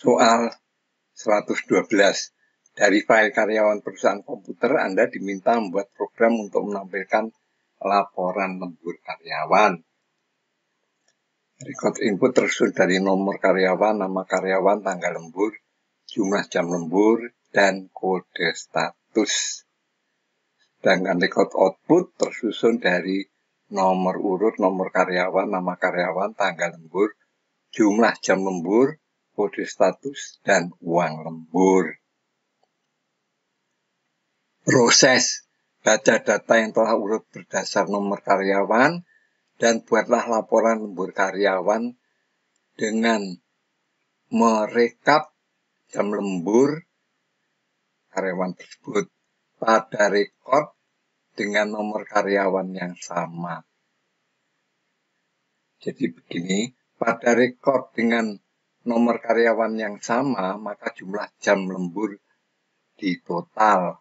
Soal 112. Dari file karyawan perusahaan komputer, Anda diminta membuat program untuk menampilkan laporan lembur karyawan. Record input tersusun dari nomor karyawan, nama karyawan, tanggal lembur, jumlah jam lembur, dan kode status. Sedangkan record output tersusun dari nomor urut, nomor karyawan, nama karyawan, tanggal lembur, jumlah jam lembur, kode status, dan uang lembur. Proses baca data yang telah urut berdasar nomor karyawan dan buatlah laporan lembur karyawan dengan merekap jam lembur karyawan tersebut pada rekod dengan nomor karyawan yang sama. Jadi begini, pada rekod dengan nomor karyawan yang sama, maka jumlah jam lembur ditotal.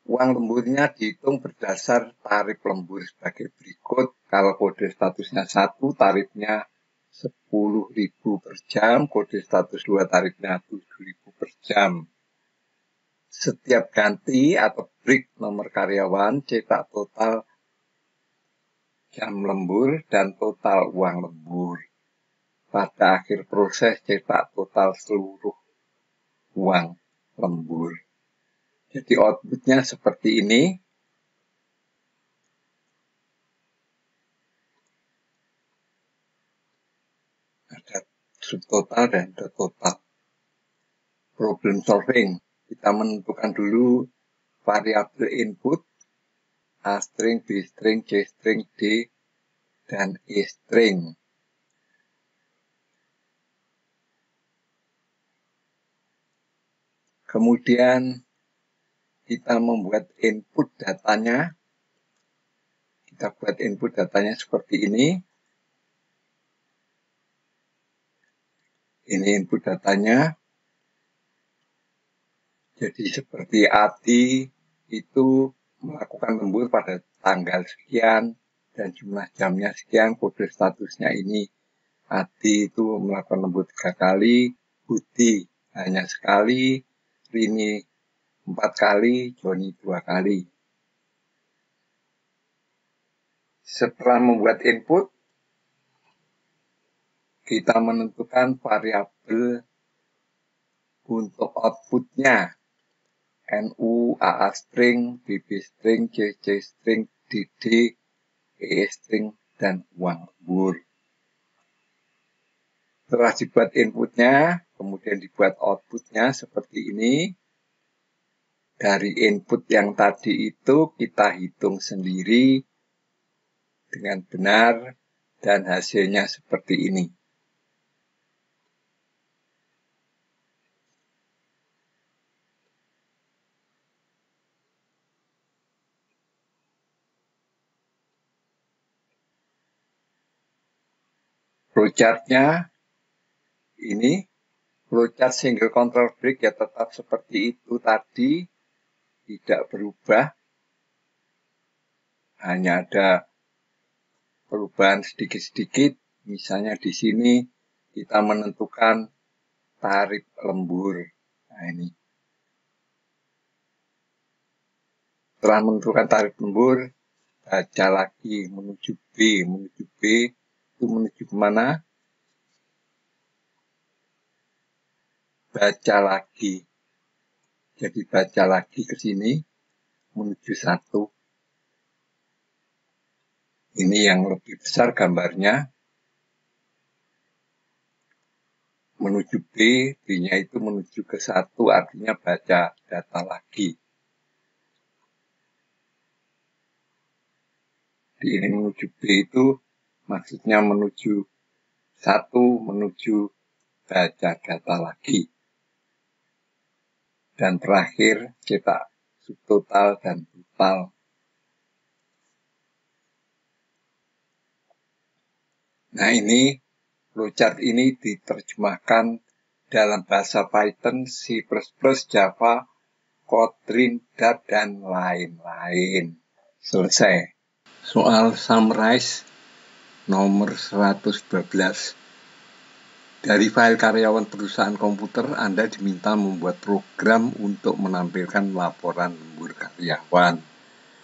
Uang lemburnya dihitung berdasar tarif lembur sebagai berikut. Kalau kode statusnya 1, tarifnya 10.000 per jam. Kode status 2, tarifnya 7.000 per jam. Setiap ganti atau break nomor karyawan, cetak total jam lembur dan total uang lembur. Pada akhir proses, cetak total seluruh uang lembur. Jadi outputnya seperti ini. Ada subtotal dan total. Problem solving. Kita menentukan dulu variabel input A string, B string, C string, D, dan E string. Kemudian kita membuat input datanya. Kita buat input datanya seperti ini. Ini input datanya. Jadi seperti Adi itu melakukan lembur pada tanggal sekian dan jumlah jamnya sekian, kode statusnya ini. Adi itu melakukan lembur 3 kali, Budi hanya sekali, Rini 4 kali, Joni 2 kali. Setelah membuat input, kita menentukan variabel untuk outputnya. NU, AA string, BB string, CC string, DD, EE string, dan uang lembur. Setelah dibuat inputnya, kemudian dibuat outputnya seperti ini. Dari input yang tadi itu kita hitung sendiri dengan benar dan hasilnya seperti ini. Flowchart-nya ini, flowchart single control break ya tetap seperti itu tadi, tidak berubah. Hanya ada perubahan sedikit-sedikit, misalnya di sini kita menentukan tarif lembur. Nah ini. Setelah menentukan tarif lembur, baca lagi menuju B. Menuju B itu menuju kemana? Baca lagi. Jadi baca lagi ke sini, menuju 1. Ini yang lebih besar gambarnya. Menuju B, B-nya itu menuju ke 1, artinya baca data lagi. Di ini menuju B itu maksudnya menuju 1, menuju baca data lagi. Dan terakhir cetak subtotal dan total. Nah ini flowchart ini diterjemahkan dalam bahasa Python, C++, Java, Kotlin, Dart, dan lain-lain. Selesai. Soal summarize nomor 112. Dari file karyawan perusahaan komputer, Anda diminta membuat program untuk menampilkan laporan lembur karyawan.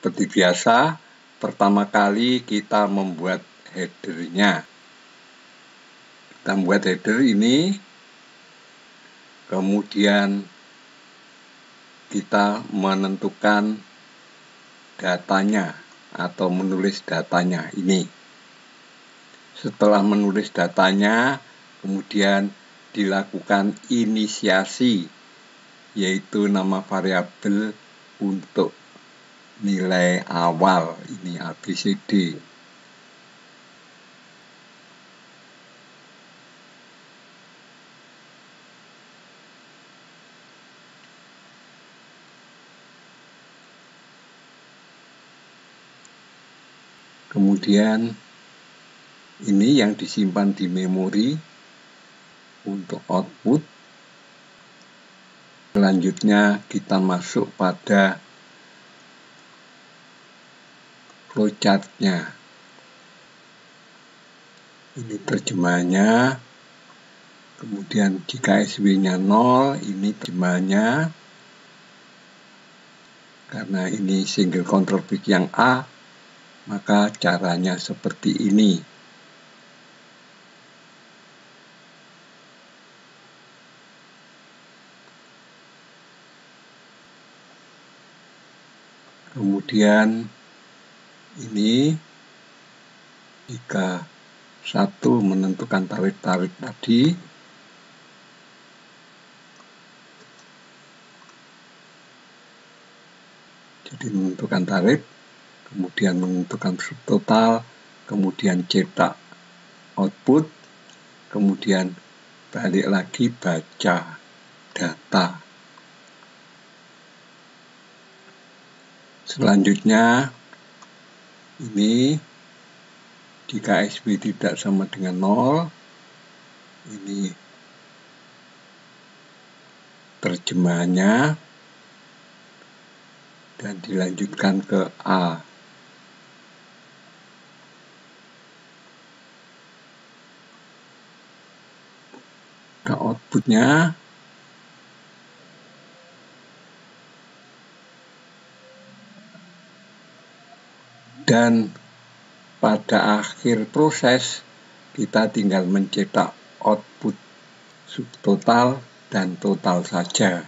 Seperti biasa, pertama kali kita membuat header-nya. Kita membuat header ini, kemudian kita menentukan datanya atau menulis datanya ini. Setelah menulis datanya, kemudian dilakukan inisiasi, yaitu nama variabel untuk nilai awal, ini ABCD. Kemudian ini yang disimpan di memori untuk output. Selanjutnya kita masuk pada flowchart-nya. Ini terjemahannya. Kemudian jika SW-nya 0, ini terjemahannya. Karena ini single control pick yang A, maka caranya seperti ini. Kemudian ini jika 1 menentukan tarif-tarif tadi, jadi menentukan tarif, kemudian menentukan subtotal, kemudian cetak output, kemudian balik lagi baca data. Selanjutnya ini jika SW tidak sama dengan 0, ini terjemahannya dan dilanjutkan ke A. Ke outputnya dan pada akhir proses kita tinggal mencetak output subtotal dan total saja.